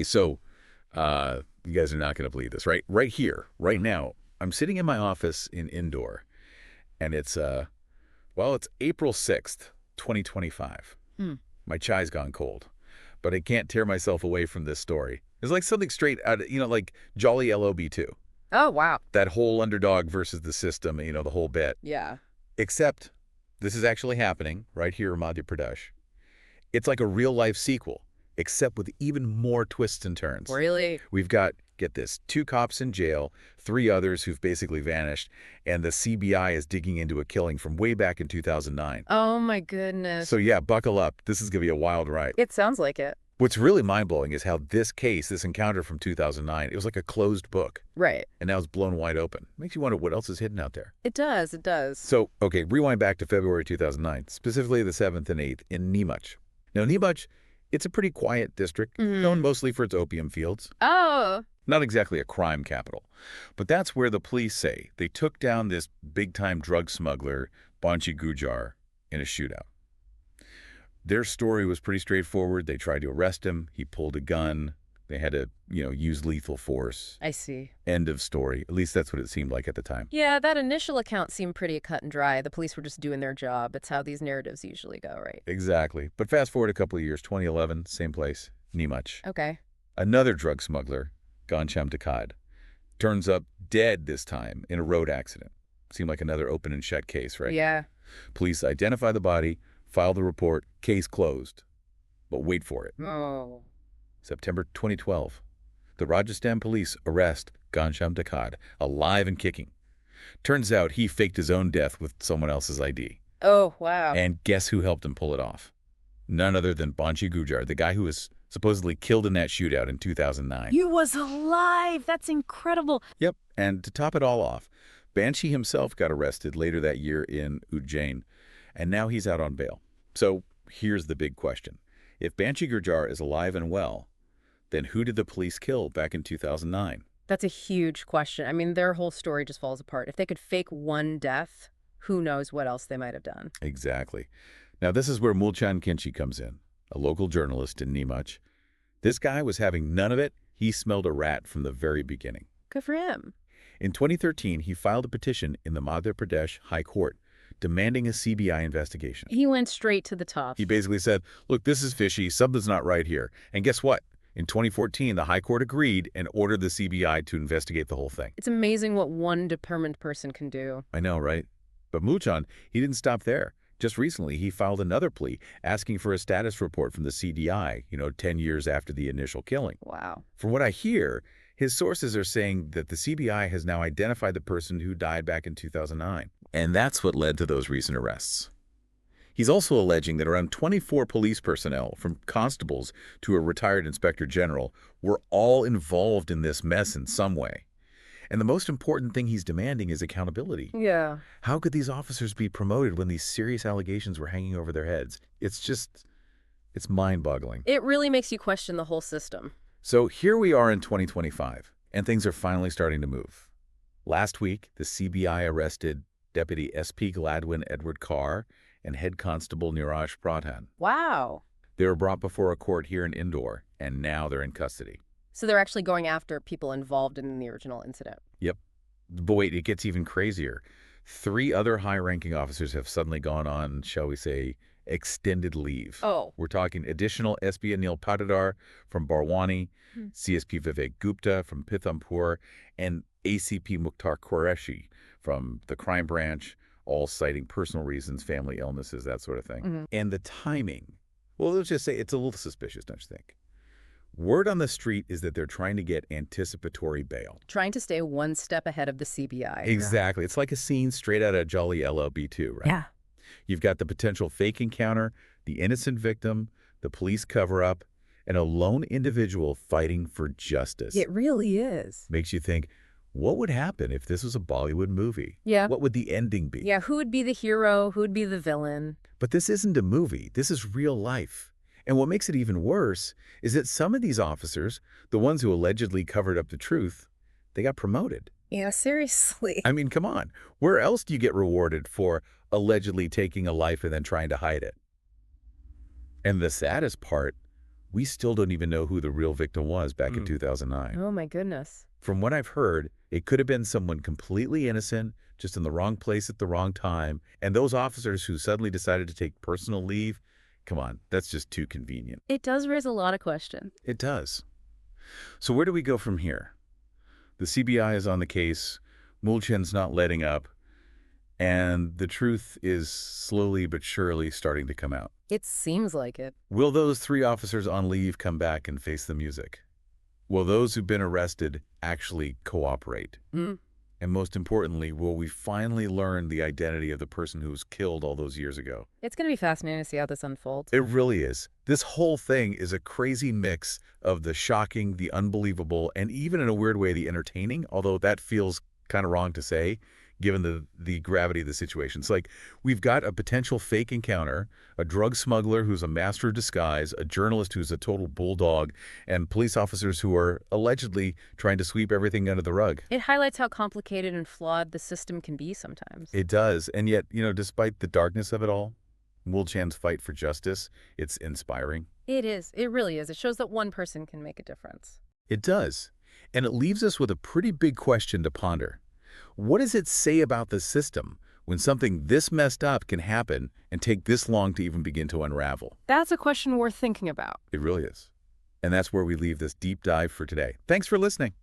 So, you guys are not going to believe this, right? Right here, right now, I'm sitting in my office in Indoor, and it's April 6th, 2025. Hmm. My chai's gone cold, but I can't tear myself away from this story. It's like something straight out of, like Jolly LOB2. Oh, wow. That whole underdog versus the system, the whole bit. Yeah. Except this is actually happening right here in Madhya Pradesh. It's like a real-life sequel, except with even more twists and turns. Really? We've got, get this, 2 cops in jail, 3 others who've basically vanished, and the CBI is digging into a killing from way back in 2009. Oh, my goodness. So yeah, buckle up. This is going to be a wild ride. It sounds like it. What's really mind-blowing is how this encounter from 2009, it was like a closed book. Right. And now it's blown wide open. Makes you wonder what else is hidden out there. It does. It does. So, okay, rewind back to February 2009, specifically the 7th and 8th in Neemuch. Now, Neemuch, it's a pretty quiet district, known mostly for its opium fields. Oh. Not exactly a crime capital. But that's where the police say they took down this big-time drug smuggler, Banshi Gurjar, in a shootout. Their story was pretty straightforward. They tried to arrest him. He pulled a gun. They had to, use lethal force. I see. End of story. At least that's what it seemed like at the time. Yeah, that initial account seemed pretty cut and dry. The police were just doing their job. It's how these narratives usually go, right? Exactly. But fast forward a couple of years, 2011, same place, Neemuch. Okay. Another drug smuggler, Gansham Dakad, turns up dead this time in a road accident. Seemed like another open and shut case, right? Yeah. Police identify the body, file the report, case closed. But wait for it. Oh. September 2012. The Rajasthan police arrest Gansham Dakad, alive and kicking. Turns out he faked his own death with someone else's ID. Oh, wow. And guess who helped him pull it off? None other than Banshi Gurjar, the guy who was supposedly killed in that shootout in 2009. He was alive! That's incredible! Yep, and to top it all off, Banshi himself got arrested later that year in Ujjain, and now he's out on bail. So here's the big question. If Banshi Gurjar is alive and well, then who did the police kill back in 2009? That's a huge question. I mean, their whole story just falls apart. If they could fake one death, who knows what else they might have done. Exactly. Now, this is where Mulchan Kinchi comes in, a local journalist in Neemuch. This guy was having none of it. He smelled a rat from the very beginning. Good for him. In 2013, he filed a petition in the Madhya Pradesh High Court demanding a CBI investigation. He went straight to the top. He basically said, look, this is fishy. Something's not right here. And guess what? In 2014, the High Court agreed and ordered the CBI to investigate the whole thing. It's amazing what one determined person can do. I know, right? But Mulchan, he didn't stop there. Just recently, he filed another plea asking for a status report from the CDI, 10 years after the initial killing. Wow. From what I hear, his sources are saying that the CBI has now identified the person who died back in 2009. And that's what led to those recent arrests. He's also alleging that around 24 police personnel, from constables to a retired inspector general, were all involved in this mess in some way. And the most important thing he's demanding is accountability. Yeah. How could these officers be promoted when these serious allegations were hanging over their heads? It's mind-boggling. It really makes you question the whole system. So here we are in 2025, and things are finally starting to move. Last week, the CBI arrested Deputy SP Gladwin Edward Carr and Head Constable Niraj Pradhan. Wow. They were brought before a court here in Indore, and now they're in custody. So they're actually going after people involved in the original incident. Yep. But wait, it gets even crazier. 3 other high-ranking officers have suddenly gone on, shall we say, extended leave. Oh. We're talking additional SP Anil Patidar from Barwani, CSP Vivek Gupta from Pithampur, and ACP Mukhtar Qureshi from the crime branch, all citing personal reasons, family illnesses, that sort of thing. And the timing, well, let's just say it's a little suspicious, don't you think? Word on the street is that they're trying to get anticipatory bail. Trying to stay one step ahead of the CBI. Exactly. It's like a scene straight out of Jolly LLB2, right? Yeah. You've got the potential fake encounter, the innocent victim, the police cover-up, and a lone individual fighting for justice. It really is. Makes you think, what would happen if this was a Bollywood movie? Yeah. What would the ending be? Yeah, who would be the hero? Who would be the villain? But this isn't a movie. This is real life. And what makes it even worse is that some of these officers, the ones who allegedly covered up the truth, they got promoted. Yeah, seriously. I mean, come on. Where else do you get rewarded for allegedly taking a life and then trying to hide it? And the saddest part, we still don't even know who the real victim was back in 2009. Oh, my goodness. From what I've heard, it could have been someone completely innocent, just in the wrong place at the wrong time, and those officers who suddenly decided to take personal leave, come on, that's just too convenient. It does raise a lot of questions. It does. So where do we go from here? The CBI is on the case, Mulchen's not letting up, and the truth is slowly but surely starting to come out. It seems like it. Will those 3 officers on leave come back and face the music? Will those who've been arrested actually cooperate? And most importantly, will we finally learn the identity of the person who was killed all those years ago? It's going to be fascinating to see how this unfolds. It really is. This whole thing is a crazy mix of the shocking, the unbelievable, and even in a weird way, the entertaining, although that feels kind of wrong to say, given the gravity of the situation. It's like we've got a potential fake encounter, a drug smuggler who's a master of disguise, a journalist who's a total bulldog, and police officers who are allegedly trying to sweep everything under the rug. It highlights how complicated and flawed the system can be sometimes. It does. And yet, despite the darkness of it all, Mulchen's fight for justice, it's inspiring. It is. It really is. It shows that one person can make a difference. It does. And it leaves us with a pretty big question to ponder. What does it say about the system when something this messed up can happen and take this long to even begin to unravel? That's a question worth thinking about. It really is. And that's where we leave this deep dive for today. Thanks for listening.